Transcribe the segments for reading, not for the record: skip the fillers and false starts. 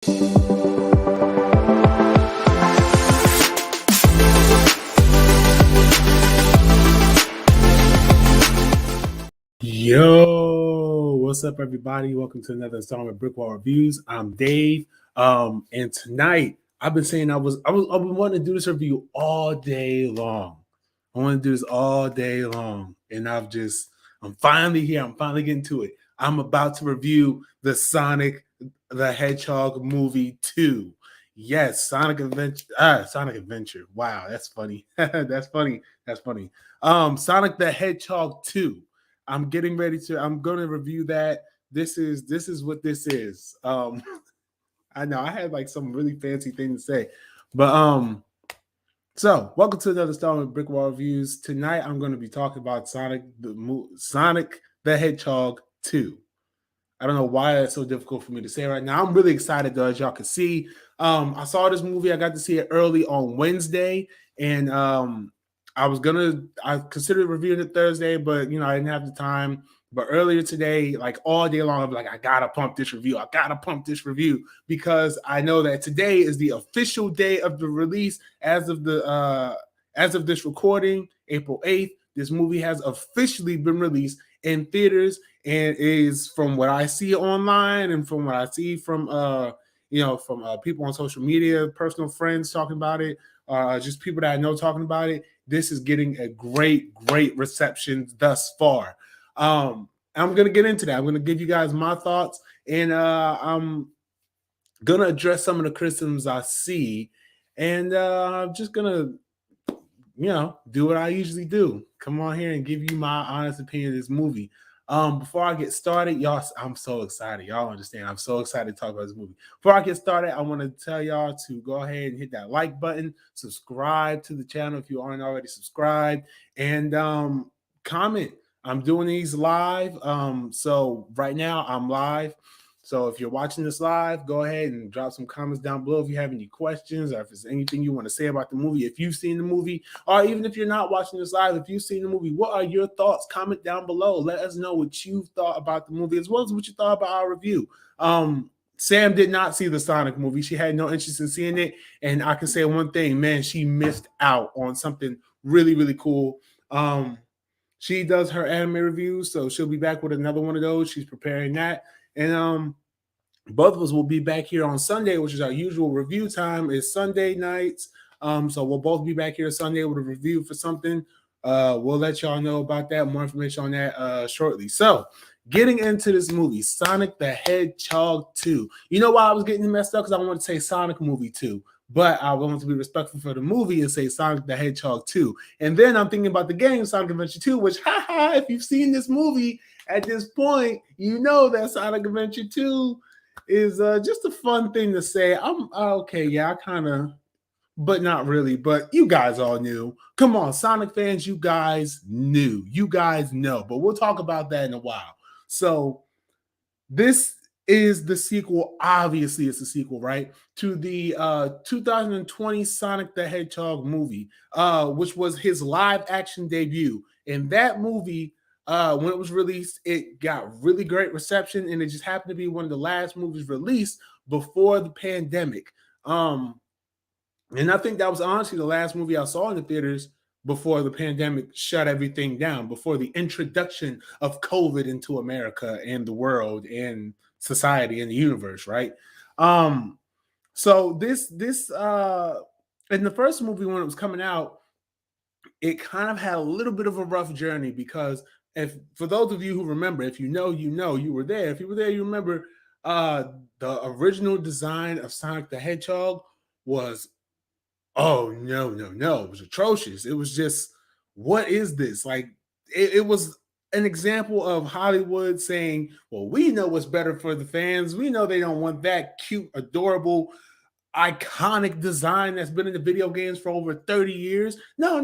Yo, what's up, everybody? Welcome to another installment of BrickWall Reviews. I'm Dave. And tonight I've been saying I've been wanting to do this review all day long. I want to do this all day long, and I'm finally here. I'm finally getting to it. I'm about to review the Sonic the Hedgehog movie 2. Yes, Sonic Adventure. Sonic Adventure. Wow, that's funny. That's funny. Sonic the Hedgehog 2. I'm going to review that. This is what this is. I know I had like some really fancy thing to say, but so welcome to another installment of BrickWall Reviews. Tonight I'm going to be talking about Sonic the Hedgehog 2. I don't know why that's so difficult for me to say right now. I'm really excited though, as y'all can see. I saw this movie. I got to see it early on Wednesday, and I considered reviewing it Thursday, but I didn't have the time. But earlier today, like all day long, I'm like, I gotta pump this review. Because I know that today is the official day of the release as of this recording, April 8th. This movie has officially been released in theaters, and is, from what I see online and from what I see from people on social media, personal friends talking about it, just people that I know talking about it. This is getting a great reception thus far. I'm going to get into that. I'm going to give you guys my thoughts, and I'm going to address some of the criticisms I see, and I'm just going to, do what I usually do. Come on here and give you my honest opinion of this movie. Before I get started, y'all, I'm so excited. Y'all understand. I'm so excited to talk about this movie. Before I get started, I want to tell y'all to go ahead and hit that like button, subscribe to the channel if you aren't already subscribed, and comment. I'm doing these live. So right now I'm live. So if you're watching this live, go ahead and drop some comments down below if you have any questions, or if there's anything you want to say about the movie. If you've seen the movie, or even if you're not watching this live, if you've seen the movie, what are your thoughts? Comment down below. Let us know what you thought about the movie, as well as what you thought about our review. Sam did not see the Sonic movie. She had no interest in seeing it. And I can say one thing, man, she missed out on something really cool. She does her anime reviews, so she'll be back with another one of those. She's preparing that. And both of us will be back here on Sunday, which is our usual review time. It's Sunday nights. So we'll both be back here Sunday with a review for something. We'll let y'all know about that. More information on that shortly. So getting into this movie, Sonic the Hedgehog 2. You know why I was getting messed up? Because I wanted to say Sonic movie 2. But I wanted to be respectful for the movie and say Sonic the Hedgehog 2. And then I'm thinking about the game Sonic Adventure 2, which, if you've seen this movie at this point, you know that Sonic Adventure 2 is just a fun thing to say. I'm okay, yeah, I kind of, but not really. But you guys all knew. Come on, Sonic fans, you guys knew. You guys know. But we'll talk about that in a while. So this is the sequel. Obviously, it's a sequel, right, to the 2020 Sonic the Hedgehog movie, which was his live action debut. And that movie, when it was released, it got really great reception, and it just happened to be one of the last movies released before the pandemic. And I think that was honestly the last movie I saw in the theaters before the pandemic shut everything down, before the introduction of COVID into America and the world and society and the universe, right? So this in the first movie, when it was coming out, it kind of had a little bit of a rough journey, because for those of you who remember, if you know, you were there. If you were there, you remember the original design of Sonic the Hedgehog was, oh no, it was atrocious. It was just, what is this? Like, it was an example of Hollywood saying, well, we know what's better for the fans. We know they don't want that cute, adorable, iconic design that's been in the video games for over 30 years. No.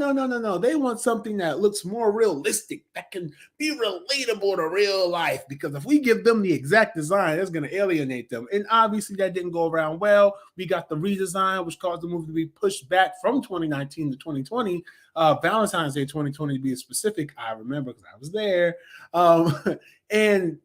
They want something that looks more realistic, that can be relatable to real life, because if we give them the exact design, that's going to alienate them. And obviously that didn't go around well. We got the redesign, which caused the movie to be pushed back from 2019 to 2020, Valentine's Day 2020 to be specific. I remember because I was there. And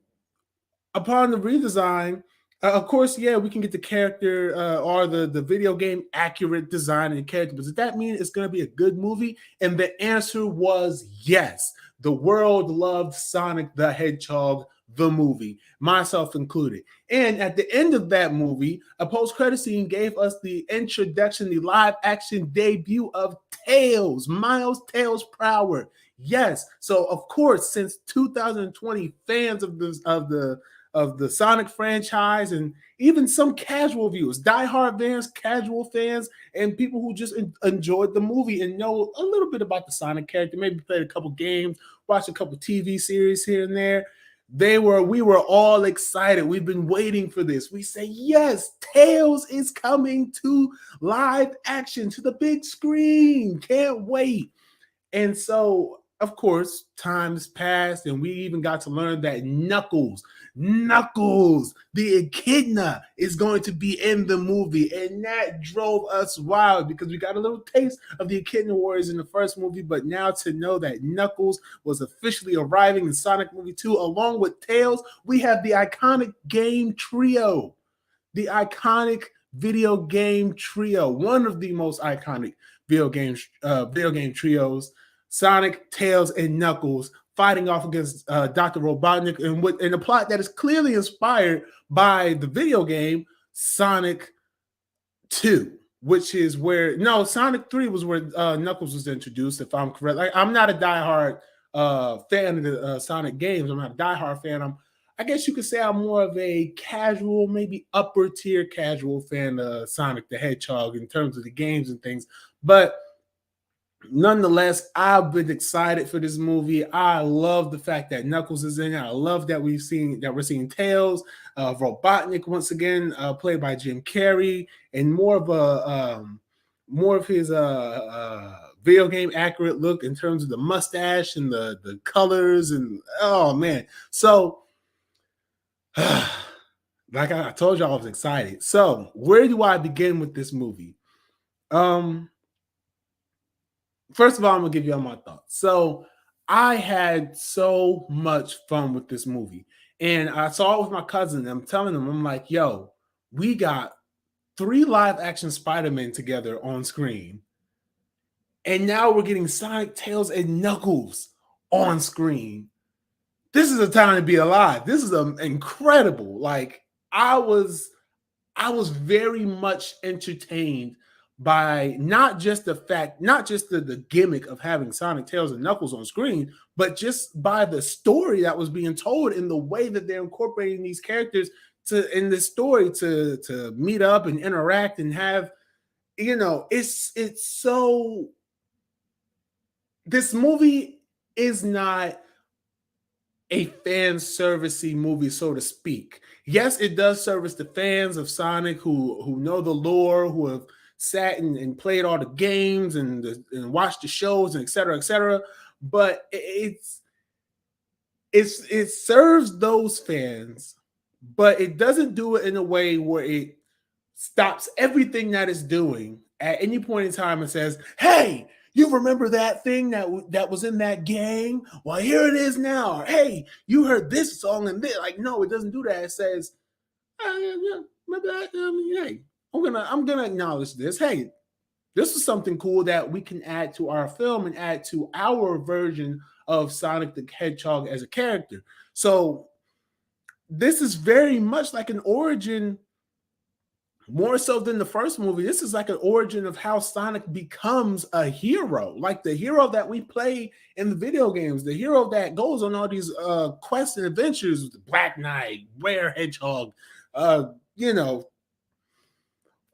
upon the redesign, Of course, yeah, we can get the character or the video game accurate design and character, but does that mean it's going to be a good movie? And the answer was yes. The world loved Sonic the Hedgehog, the movie, myself included. And at the end of that movie, a post-credit scene gave us the introduction, the live-action debut of Tails, Miles Tails Prower. Yes. So of course, since 2020, fans of the Sonic franchise and even some casual viewers, diehard fans, casual fans, and people who just enjoyed the movie and know a little bit about the Sonic character, maybe played a couple games, watched a couple TV series here and there. We were all excited. We've been waiting for this. We say, yes, Tails is coming to live action, to the big screen. Can't wait. And so, of course, times passed, and we even got to learn that Knuckles, the echidna, is going to be in the movie. And that drove us wild because we got a little taste of the Echidna Warriors in the first movie. But now to know that Knuckles was officially arriving in Sonic Movie 2, along with Tails, we have the iconic game trio. The iconic video game trio, one of the most iconic video game trios, Sonic, Tails, and Knuckles fighting off against Dr. Robotnik in a plot that is clearly inspired by the video game Sonic 2, which is where Sonic 3 was where Knuckles was introduced, if I'm correct. I'm not a diehard fan of the Sonic games. I'm not a diehard fan. I guess you could say I'm more of a casual, maybe upper tier casual fan of Sonic the Hedgehog in terms of the games and things. But nonetheless, I've been excited for this movie. I love the fact that Knuckles is in it. I love that we're seeing Tails, Robotnik once again, played by Jim Carrey, and more of his video game accurate look in terms of the mustache and the colors, and oh man. So like I told you, I was excited. So where do I begin with this movie? First of all, I'm gonna give you all my thoughts. So I had so much fun with this movie, and I saw it with my cousin. I'm telling him, I'm like, yo, we got 3 live action Spider-Man together on screen, and now we're getting Sonic, Tails, and Knuckles on screen. This is a time to be alive. This is incredible. Like I was very much entertained by not just the gimmick of having Sonic, Tails, and Knuckles on screen, but just by the story that was being told and the way that they're incorporating these characters in this story to meet up and interact and have, it's so. This movie is not a fan servicey movie, so to speak. Yes, it does service the fans of Sonic who know the lore, who have sat and played all the games and watched the shows and et cetera, et cetera. But it serves those fans, but it doesn't do it in a way where it stops everything that it's doing at any point in time and says, hey, you remember that thing that was in that game? Well, here it is now. Or, hey, you heard this song and this. Like, no, it doesn't do that. It says, yeah, remember that? Hey, I'm gonna acknowledge this. Hey, this is something cool that we can add to our film and add to our version of Sonic the Hedgehog as a character. So this is very much like an origin. More so than the first movie, this is like an origin of how Sonic becomes a hero, like the hero that we play in the video games, the hero that goes on all these quests and adventures with the Black Knight, Rare Hedgehog,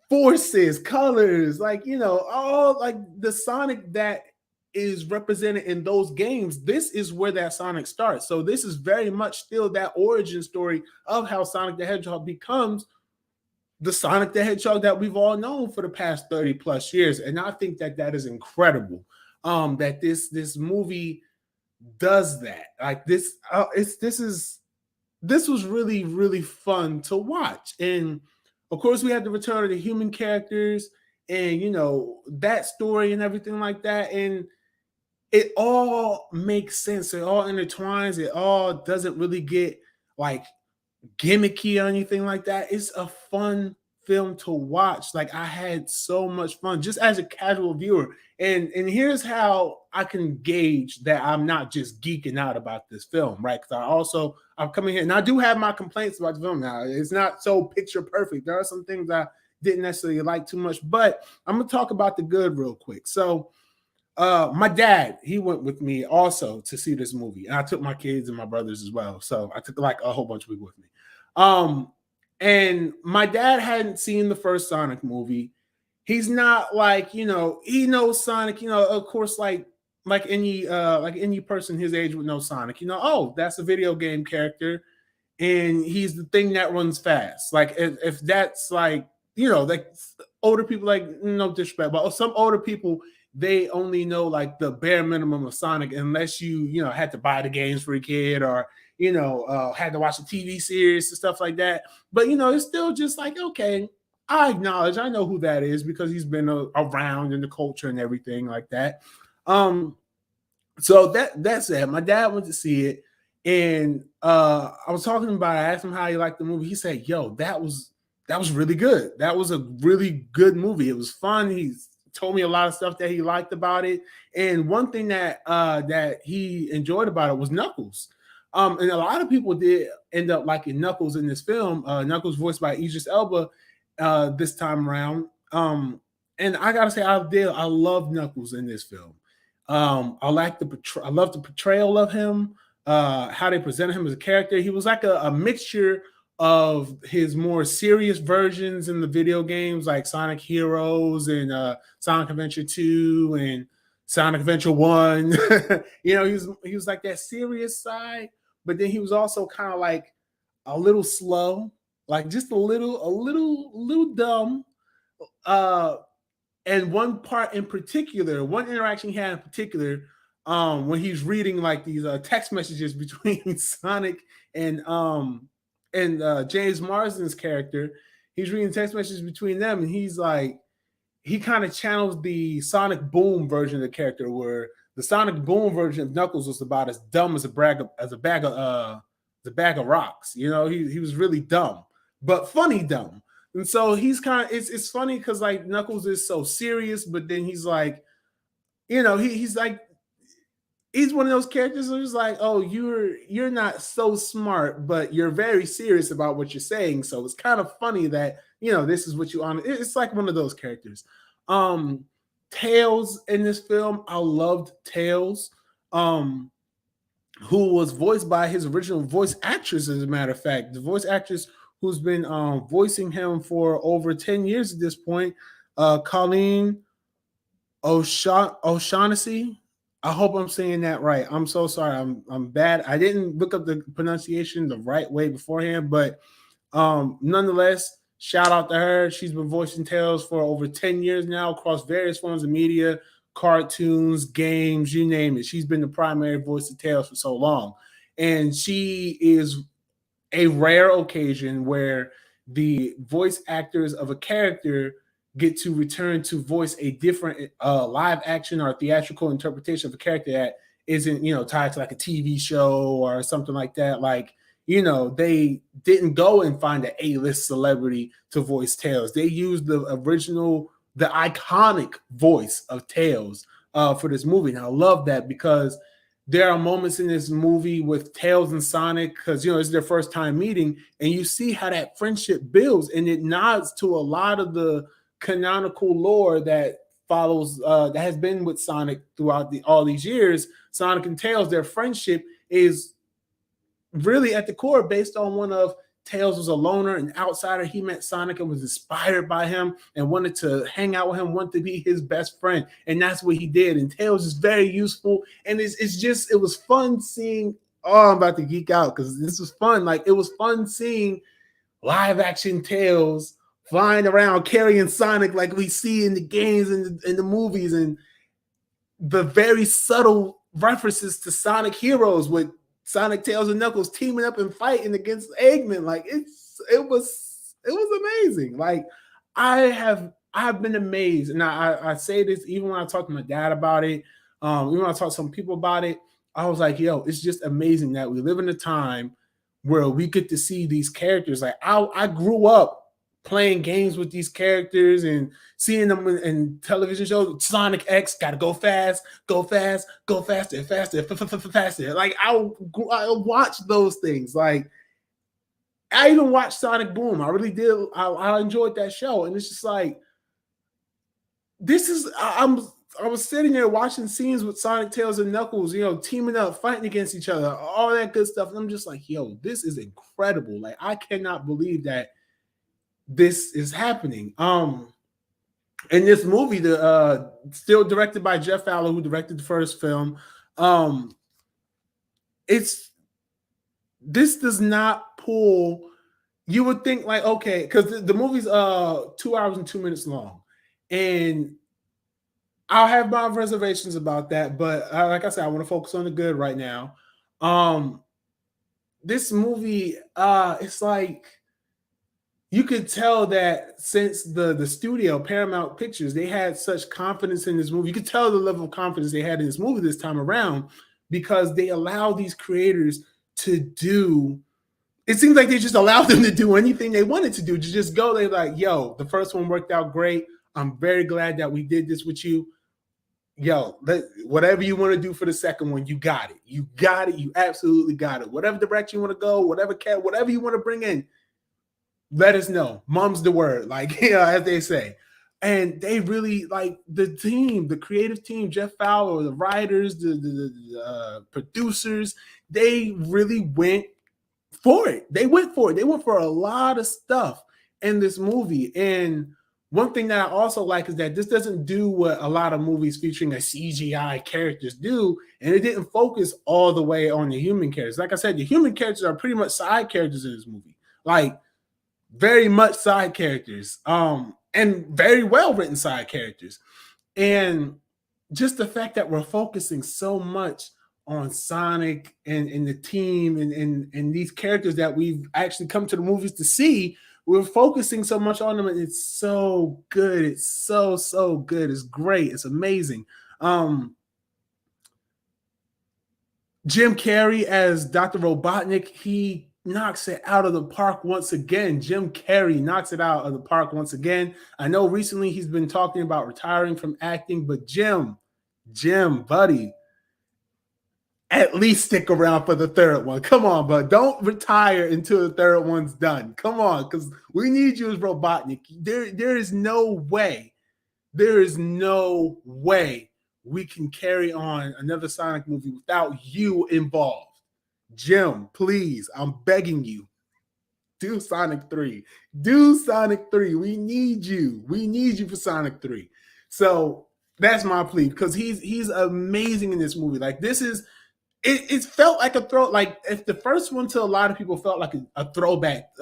forces, colors, all like the Sonic that is represented in those games. This is where that Sonic starts. So this is very much still that origin story of how Sonic the Hedgehog becomes the Sonic the Hedgehog that we've all known for the past 30 plus years. And I think that is incredible. That this movie does that. Like this was really, really fun to watch. And of course, we had the return of the human characters and that story and everything like that. And it all makes sense. It all intertwines. It all doesn't really get like gimmicky or anything like that. It's a fun film to watch. Like I had so much fun just as a casual viewer. And here's how I can gauge that I'm not just geeking out about this film, right? Because I'm coming here and I do have my complaints about the film now. It's not so picture perfect. There are some things I didn't necessarily like too much, but I'm gonna talk about the good real quick. So my dad, he went with me also to see this movie, and I took my kids and my brothers as well. So I took like a whole bunch of people with me. Um, and my dad hadn't seen the first Sonic movie. He's not like, he knows Sonic, of course, like any person his age would know Sonic. Oh, that's a video game character, and he's the thing that runs fast. Like if that's like, like older people, like no disrespect, but some older people, they only know like the bare minimum of Sonic, unless you had to buy the games for a kid, or had to watch a TV series and stuff like that. But it's still just like, okay, I acknowledge, I know who that is because he's been around in the culture and everything like that. So that's it. My dad went to see it, and I was talking about it. I asked him how he liked the movie. He said, "Yo, that was really good. That was a really good movie. It was fun." He told me a lot of stuff that he liked about it, and one thing that he enjoyed about it was Knuckles. And a lot of people did end up liking Knuckles in this film. Knuckles, voiced by Idris Elba, this time around. And I gotta say, I love Knuckles in this film. I love the portrayal of him, how they presented him as a character. He was like a mixture of his more serious versions in the video games, like Sonic Heroes and Sonic Adventure 2 and Sonic Adventure 1. He was like that serious side, but then he was also kind of like a little slow, like just a little dumb. And one part in particular, one interaction he had in particular, when he's reading like these text messages between Sonic and James Marsden's character, he's reading text messages between them, and he's like, he kind of channels the Sonic Boom version of the character, where the Sonic Boom version of Knuckles was about as dumb as a bag of rocks. He was really dumb, but funny dumb. And so he's kind of, it's funny because like Knuckles is so serious, but then he's like, he's like, he's one of those characters who's like, oh, you're not so smart, but you're very serious about what you're saying. So it's kind of funny that this is what you on. It's like one of those characters. Tails in this film, I loved Tails, who was voiced by his original voice actress. As a matter of fact, the voice actress who's been voicing him for over 10 years at this point, Colleen O'Shaughnessy. I hope I'm saying that right. I'm so sorry. I'm bad. I didn't look up the pronunciation the right way beforehand, but nonetheless, shout out to her. She's been voicing Tails for over 10 years now across various forms of media, cartoons, games, you name it. She's been the primary voice of Tails for so long. And she is a rare occasion where the voice actors of a character get to return to voice a different live action or theatrical interpretation of a character that isn't, tied to like a TV show or something like that. Like, they didn't go and find an A-list celebrity to voice Tails. They used the iconic voice of Tails for this movie. And I love that because there are moments in this movie with Tails and Sonic, because it's their first time meeting, and you see how that friendship builds, and it nods to a lot of the canonical lore that follows that has been with Sonic throughout all these years. Sonic and Tails, their friendship is really at the core based on one of Tails was a loner, an outsider. He met Sonic and was inspired by him and wanted to hang out with him, wanted to be his best friend. And that's what he did. And Tails is very useful. And it was fun seeing, I'm about to geek out because this was fun. Like, it was fun seeing live action Tails flying around carrying Sonic like we see in the games and in the movies, and the very subtle references to Sonic Heroes with Sonic, Tails, and Knuckles teaming up and fighting against Eggman. Like, it was amazing. Like, I've been amazed, and I say this even when I talk to my dad about it, even when I talk to some people about it. I was like, yo, it's just amazing that we live in a time where we get to see these characters. Like I grew up playing games with these characters and seeing them in television shows. Sonic X, gotta go fast, go fast, go faster, faster, faster. Like I watch those things. Like I even watched Sonic Boom. I really did. I enjoyed that show, and it's just like this is. I was sitting there watching scenes with Sonic, Tails, and Knuckles, teaming up, fighting against each other, all that good stuff. And I'm just like, yo, this is incredible. Like I cannot believe that this is happening. In this movie, the still directed by Jeff Fowler, who directed the first film. This does not pull. You would think like, okay, because the movie's 2 hours and 2 minutes long, and I'll have my reservations about that. But like I said, I want to focus on the good right now. This movie, it's like you could tell that since the studio Paramount Pictures, they had such confidence in this movie. You could tell the level of confidence they had in this movie this time around because they allow these creators to do. It seems like they just allowed them to do anything they wanted to do. To just go, they're like, "Yo, the first one worked out great. I'm very glad that we did this with you. Yo, whatever you want to do for the second one, you got it. You got it. You absolutely got it. Whatever direction you want to go, whatever you want to bring in." Let us know. Mum's the word, like as they say. And they really like the team, the creative team, Jeff Fowler, the writers, the producers. They really went for it. They went for it. They went for a lot of stuff in this movie. And one thing that I also like is that this doesn't do what a lot of movies featuring a CGI characters do, and it didn't focus all the way on the human characters. Like I said, the human characters are pretty much side characters in this movie. Like very much side characters, and very well written side characters. And just the fact that we're focusing so much on Sonic and the team and these characters that we've actually come to the movies to see, we're focusing so much on them, and it's so good. It's so good. It's great. It's amazing. Jim Carrey as Dr. Robotnik, he knocks it out of the park once again. Jim Carrey knocks it out of the park once again. I know recently he's been talking about retiring from acting, but Jim, buddy, at least stick around for the third one. Come on, bud. Don't retire until the third one's done. Come on, because we need you as Robotnik. There is no way we can carry on another Sonic movie without you involved. Jim, please, I'm begging you, do Sonic 3. Do Sonic 3. We need you. We need you for Sonic 3. So that's my plea because he's amazing in this movie. Like this is, it felt like a throw. Like if the first one to a lot of people felt like a throwback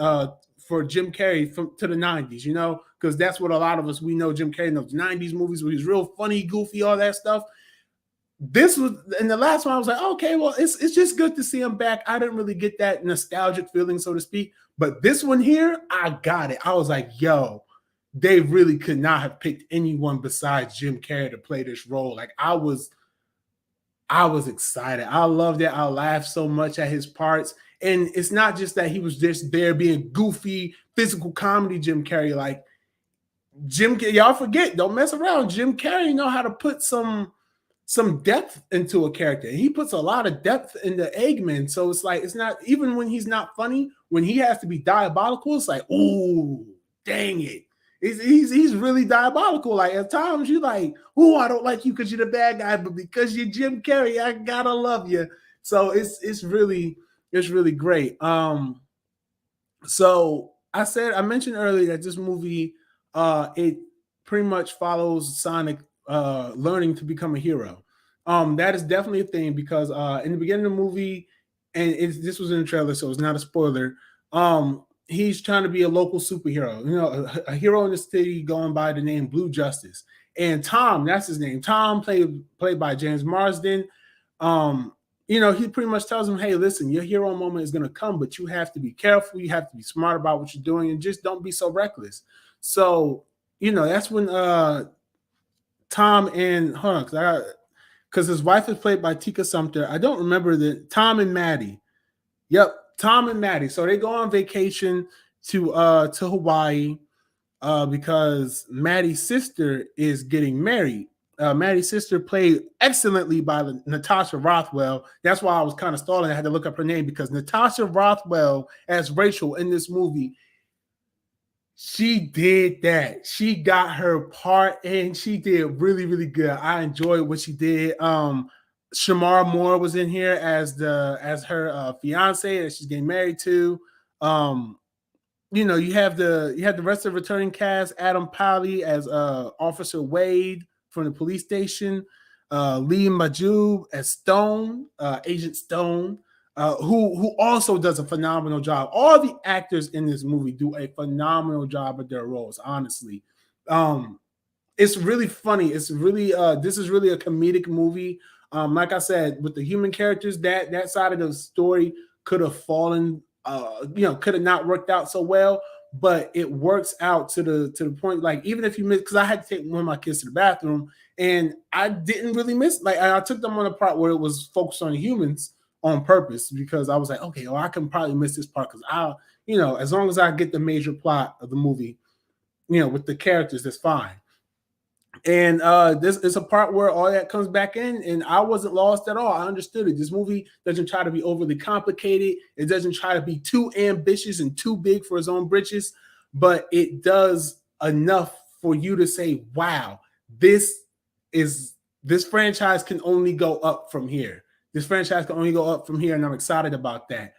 for Jim Carrey to the 90s, because that's what a lot of us, we know Jim Carrey in those 90s movies where he's real funny, goofy, all that stuff. This was, and the last one I was like, okay, well, it's just good to see him back. I didn't really get that nostalgic feeling, so to speak. But this one here, I got it. I was like, yo, they really could not have picked anyone besides Jim Carrey to play this role. Like I was excited. I loved it. I laughed so much at his parts. And it's not just that he was just there being goofy, physical comedy Jim Carrey. Like Jim, y'all forget, don't mess around. Jim Carrey know how to put some depth into a character. He puts a lot of depth into Eggman. So it's like, it's not, even when he's not funny, when he has to be diabolical, it's like, ooh, dang it. He's really diabolical. Like at times you're like, oh, I don't like you because you're the bad guy, but because you're Jim Carrey, I gotta love you. So it's really great. So I mentioned earlier that this movie, it pretty much follows Sonic learning to become a hero. That is definitely a thing because in the beginning of the movie, and this was in the trailer, so it's not a spoiler. He's trying to be a local superhero, a hero in the city going by the name Blue Justice. And Tom, that's his name. Tom, played by James Marsden. He pretty much tells him, hey, listen, your hero moment is going to come, but you have to be careful. You have to be smart about what you're doing and just don't be so reckless. So, that's when Tom and because his wife is played by Tika Sumpter. I don't remember Tom and Maddie. Yep, Tom and Maddie. So they go on vacation to Hawaii because Maddie's sister is getting married. Maddie's sister played excellently by Natasha Rothwell. That's why I was kind of stalling. I had to look up her name because Natasha Rothwell as Rachel in this movie, she did that. She got her part and she did really, really good. I enjoyed what she did. Shamara Moore was in here as her fiance that she's getting married to. You have the rest of the returning cast. Adam Pally as Officer Wade from the police station. Lee Majub as Stone, Agent Stone. Who also does a phenomenal job. All the actors in this movie do a phenomenal job at their roles, honestly. It's really funny. It's really this is really a comedic movie. Like I said, with the human characters, that side of the story could have fallen, could have not worked out so well, but it works out to the point. Like, even if you miss, because I had to take one of my kids to the bathroom, and I didn't really miss. Like, I took them on a part where it was focused on the humans on purpose, because I was like, okay, well, I can probably miss this part because as long as I get the major plot of the movie, with the characters, that's fine. And this is a part where all that comes back in, and I wasn't lost at all. I understood it. This movie doesn't try to be overly complicated. It doesn't try to be too ambitious and too big for its own britches, but it does enough for you to say, wow, this franchise can only go up from here. This franchise can only go up from here, and I'm excited about that.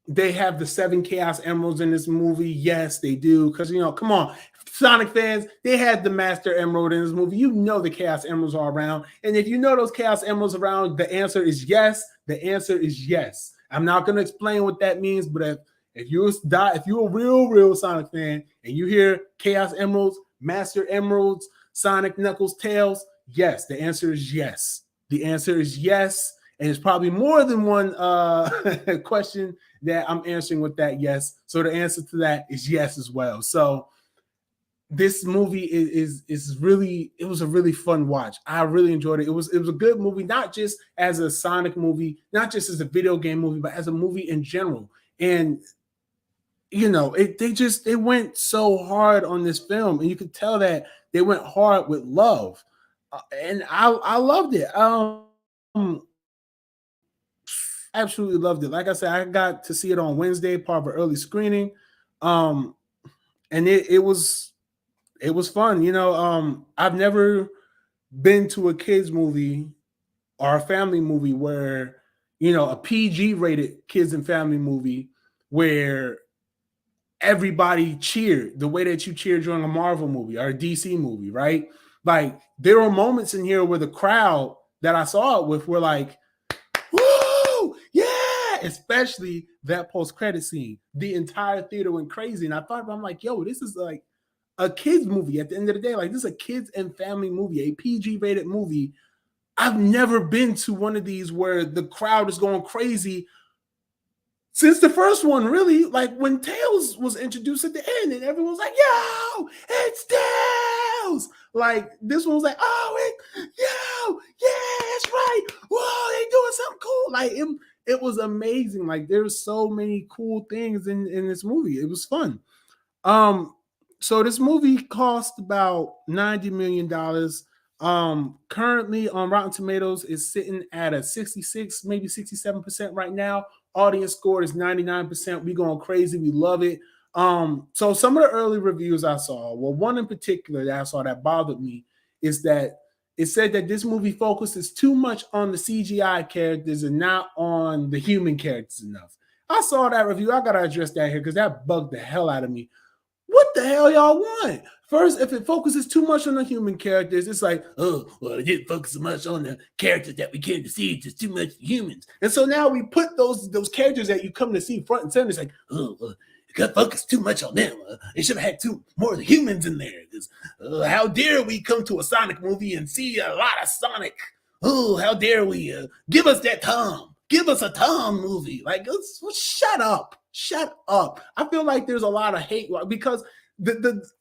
They have the 7 Chaos Emeralds in this movie. Yes, they do. Because, come on, Sonic fans, they had the Master Emerald in this movie. The Chaos Emeralds are around. And if you know those Chaos Emeralds around, the answer is yes. The answer is yes. I'm not going to explain what that means, but if you're a real Sonic fan and you hear Chaos Emeralds, Master Emeralds, Sonic, Knuckles, Tails, yes, the answer is yes. The answer is yes. And it's probably more than one question that I'm answering with that yes. So the answer to that is yes as well. So this movie is really, it was a really fun watch. I really enjoyed it. It was a good movie, not just as a Sonic movie, not just as a video game movie, but as a movie in general. And they went so hard on this film, and you could tell that they went hard with love, and I loved it. Absolutely loved it. Like I said, I got to see it on Wednesday, part of an early screening, and it was fun. I've never been to a kids movie or a family movie where a PG rated kids and family movie where everybody cheered the way that you cheer during a Marvel movie or a DC movie, right? Like, there were moments in here where the crowd that I saw it with were like, woo, yeah, especially that post-credit scene. The entire theater went crazy. And I'm like, yo, this is like a kids movie at the end of the day. Like, this is a kids and family movie, a PG rated movie. I've never been to one of these where the crowd is going crazy since the first one, really. Like, when Tails was introduced at the end and everyone was like, yo, it's Tails. Like, this one was like, oh, yo, yeah, that's right. Whoa, they doing something cool. Like, it was amazing. Like, there's so many cool things in this movie. It was fun. So this movie cost about $90 million. Currently on Rotten Tomatoes is sitting at a 66, maybe 67% right now. Audience score is 99%. We going crazy. We love it. So some of the early reviews I saw, well, one in particular that I saw that bothered me is that it said that this movie focuses too much on the CGI characters and not on the human characters enough. I saw that review. I got to address that here because that bugged the hell out of me. What the hell y'all want? First, if it focuses too much on the human characters, it's like, oh, well, it didn't focus so much on the characters that we came to see, just too much humans. And so now we put those characters that you come to see front and center. It's like, oh, well, you got focused too much on them. They should have had more of the humans in there. How dare we come to a Sonic movie and see a lot of Sonic? Oh, how dare we? Give us that Tom. Give us a Tom movie. Like, shut up. Shut up. I feel like there's a lot of hate because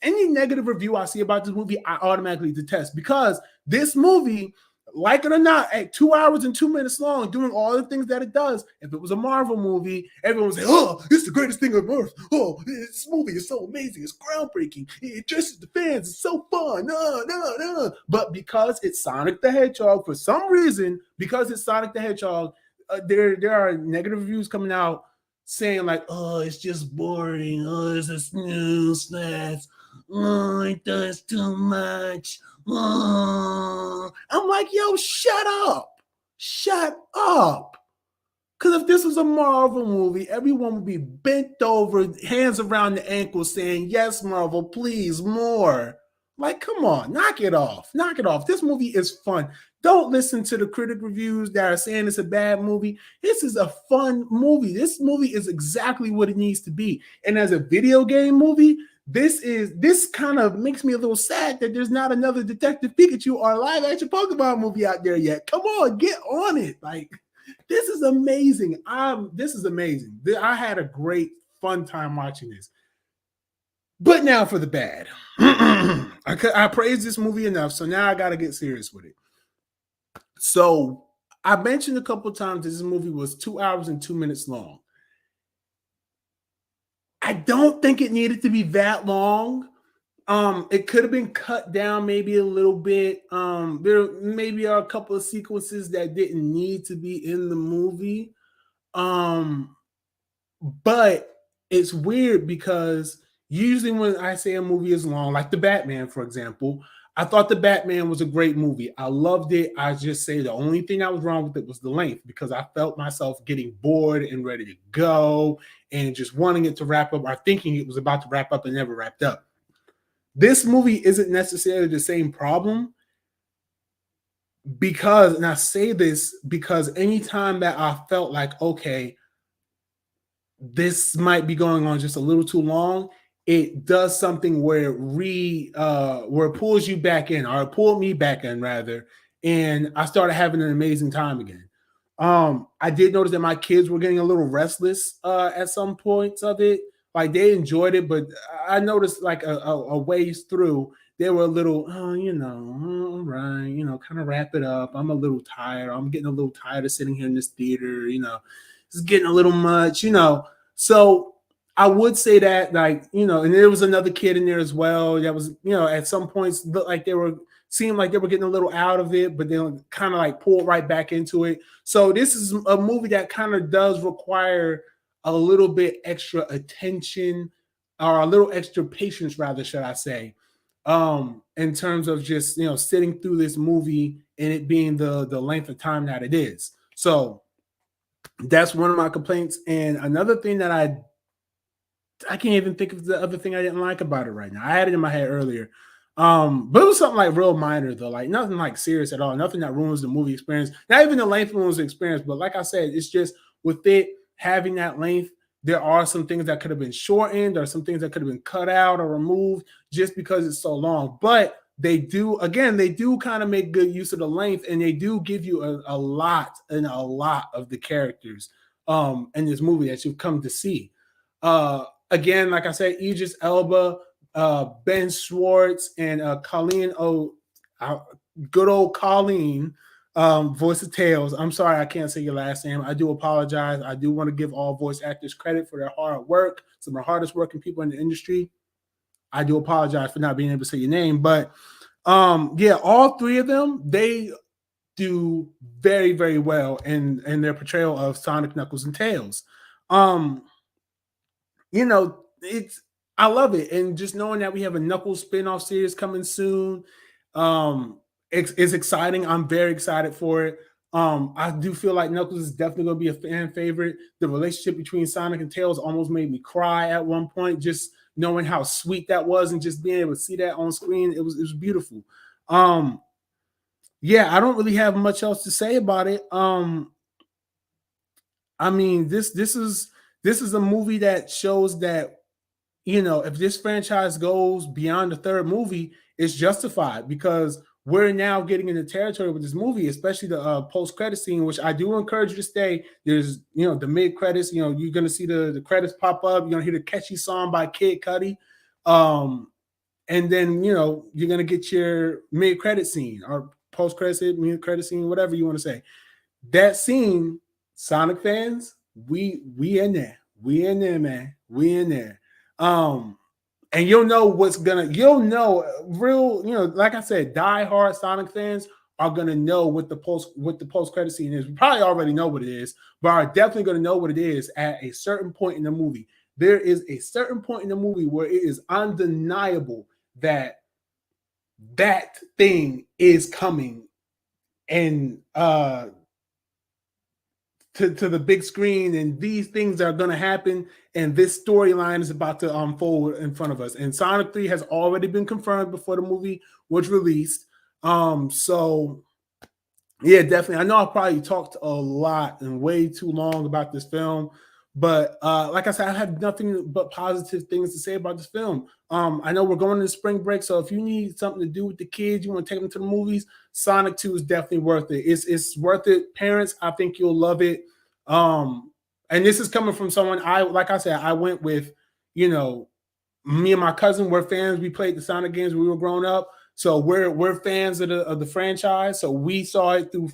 any negative review I see about this movie, I automatically detest, because this movie, like it or not, at 2 hours and 2 minutes long, doing all the things that it does. If it was a Marvel movie, everyone would say, "Oh, it's the greatest thing on earth. Oh, this movie is so amazing. It's groundbreaking. It addresses the fans. It's so fun." But because it's Sonic the Hedgehog, for some reason, because it's Sonic the Hedgehog, there are negative reviews coming out saying like, "Oh, it's just boring. Oh, it's a snooze fest. Oh, it does too much." Oh. I'm like, yo, shut up. Shut up. Because if this was a Marvel movie, everyone would be bent over, hands around the ankles saying, "Yes, Marvel, please, more." Like, come on, knock it off. Knock it off. This movie is fun. Don't listen to the critic reviews that are saying it's a bad movie. This is a fun movie. This movie is exactly what it needs to be. And as a video game movie, this kind of makes me a little sad that there's not another Detective Pikachu or live action Pokemon movie out there yet. Come on, get on it. Like, this is amazing. This is amazing. I had a great fun time watching this. But now for the bad. I praised this movie enough, so now I got to get serious with it. So I mentioned a couple of times that this movie was 2 hours and 2 minutes long. I don't think it needed to be that long. It could have been cut down maybe a little bit. There maybe are a couple of sequences that didn't need to be in the movie. But it's weird because usually when I say a movie is long, like The Batman, for example, I thought The Batman was a great movie. I loved it. I just say the only thing that was wrong with it was the length, because I felt myself getting bored and ready to go and just wanting it to wrap up, or thinking it was about to wrap up and never wrapped up. This movie isn't necessarily the same problem, because, and I say this because anytime that I felt like, okay, this might be going on just a little too long, it does something where it pulls you back in, or it pulled me back in rather, and I started having an amazing time again. I did notice that my kids were getting a little restless at some points of it. Like, they enjoyed it, but I noticed like a ways through, they were a little, oh, all right, kind of wrap it up. I'm a little tired. I'm getting a little tired of sitting here in this theater. It's getting a little much. So I would say that, like, and there was another kid in there as well that was, at some points looked like seemed like they were getting a little out of it, but then kind of like pulled right back into it. So this is a movie that kind of does require a little bit extra attention, or a little extra patience, rather, should I say, in terms of just, sitting through this movie and it being the length of time that it is. So that's one of my complaints. And another thing that I can't even think of the other thing I didn't like about it right now. I had it in my head earlier. But it was something like real minor though, like nothing like serious at all, nothing that ruins the movie experience. Not even the length ruins the experience, but like I said, it's just with it having that length, there are some things that could have been shortened, or some things that could have been cut out or removed just because it's so long. But they do kind of make good use of the length, and they do give you a lot of the characters in this movie that you've come to see. Again, like I said, Idris Elba, Ben Schwartz, and Colleen good old Colleen, voice of Tails. I'm sorry I can't say your last name. I do apologize. I do want to give all voice actors credit for their hard work. Some of the hardest working people in the industry. I do apologize for not being able to say your name, but yeah, all three of them, they do very, very well in their portrayal of Sonic, Knuckles, and Tails. It's, I love it. And just knowing that we have a Knuckles spin-off series coming soon, it's exciting. I'm very excited for it. I do feel like Knuckles is definitely going to be a fan favorite. The relationship between Sonic and Tails almost made me cry at one point, just knowing how sweet that was and just being able to see that on screen. It was beautiful. Yeah, I don't really have much else to say about it. I mean, this is a movie that shows that, if this franchise goes beyond the third movie, it's justified, because we're now getting into territory with this movie, especially the post-credit scene, which I do encourage you to stay. There's, the mid-credits, you're going to see the credits pop up. You're going to hear the catchy song by Kid Cudi. And then, you're going to get your mid-credit scene, or credit scene, whatever you want to say. That scene, Sonic fans, we in there. We in there, man. We in there. And you'll know real, like I said, die-hard Sonic fans are gonna know what the post credit scene is. We probably already know what it is, but are definitely gonna know what it is at a certain point in the movie. There is a certain point in the movie where it is undeniable that that thing is coming, and to the big screen, and these things are going to happen, and this storyline is about to unfold in front of us. And Sonic 3 has already been confirmed before the movie was released. So yeah, definitely. I know I probably talked a lot and way too long about this film, but like I said, I have nothing but positive things to say about this film. I know we're going to spring break, so if you need something to do with the kids, you want to take them to the movies, Sonic 2 is definitely worth it. It's worth it. Parents, I think you'll love it. And this is coming from someone, like I said, I went with, me and my cousin were fans. We played the Sonic games when we were growing up. So we're fans of the franchise. So we saw it through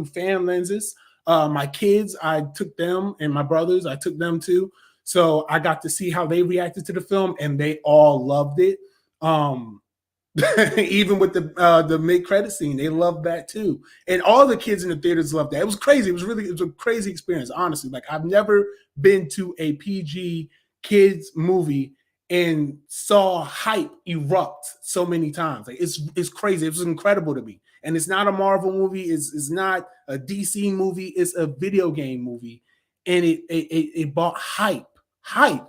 fan lenses. My kids, I took them, and my brothers, I took them too. So I got to see how they reacted to the film, and they all loved it. Even with the mid-credit scene, they loved that too. And all the kids in the theaters loved that. It was crazy. It was a crazy experience, honestly. Like, I've never been to a PG kids movie and saw hype erupt so many times. Like, it's crazy. It was incredible to me. And it's not a Marvel movie. It's not a DC movie. It's a video game movie. And it brought hype.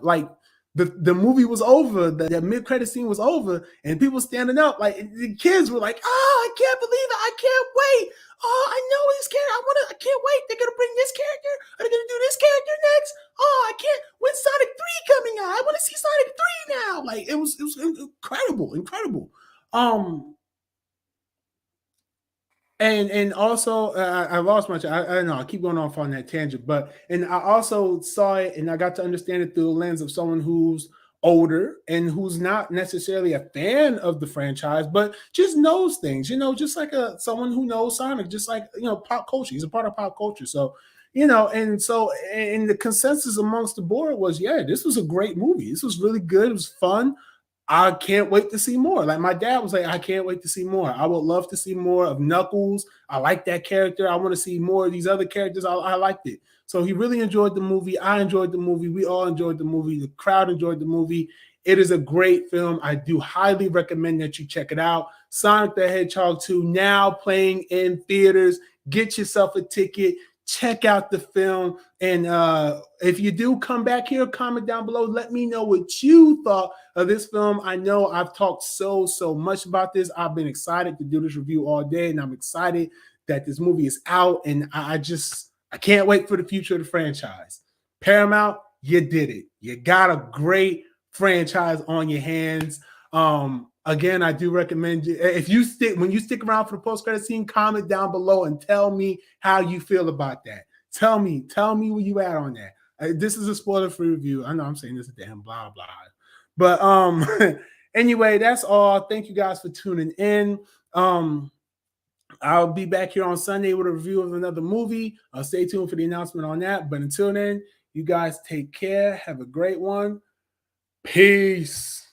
Like, the movie was over, the mid-credit scene was over, and people standing up, like, the kids were like, "Oh, I can't believe it! I can't wait! Oh, I know this character. I can't wait! They're gonna bring this character. Are they gonna do this character next? Oh, I can't! When's Sonic 3 coming out? I want to see Sonic 3 now!" Like, it was incredible. And also, I lost my. I don't know. I keep going off on that tangent, and I also saw it, and I got to understand it through the lens of someone who's older and who's not necessarily a fan of the franchise, but just knows things. Just like someone who knows Sonic, just like pop culture. He's a part of pop culture, so and the consensus amongst the board was, yeah, this was a great movie. This was really good. It was fun. I can't wait to see more. Like, my dad was like, I can't wait to see more. I would love to see more of Knuckles. I like that character. I want to see more of these other characters. I liked it. So he really enjoyed the movie. I enjoyed the movie. We all enjoyed the movie. The crowd enjoyed the movie. It is a great film. I do highly recommend that you check it out. Sonic the Hedgehog 2 now playing in theaters. Get yourself a ticket. Check out the film. And if you do come back here, comment down below. Let me know what you thought of this film. I know I've talked so much about this. I've been excited to do this review all day, and I'm excited that this movie is out. And I can't wait for the future of the franchise. Paramount, you did it. You got a great franchise on your hands. Again, I do recommend you, when you stick around for the post-credit scene, comment down below and tell me how you feel about that. Tell me where you at on that. This is a spoiler-free review. I know I'm saying this a damn blah blah, but anyway, that's all. Thank you guys for tuning in. I'll be back here on Sunday with a review of another movie. Stay tuned for the announcement on that. But until then, you guys take care. Have a great one. Peace.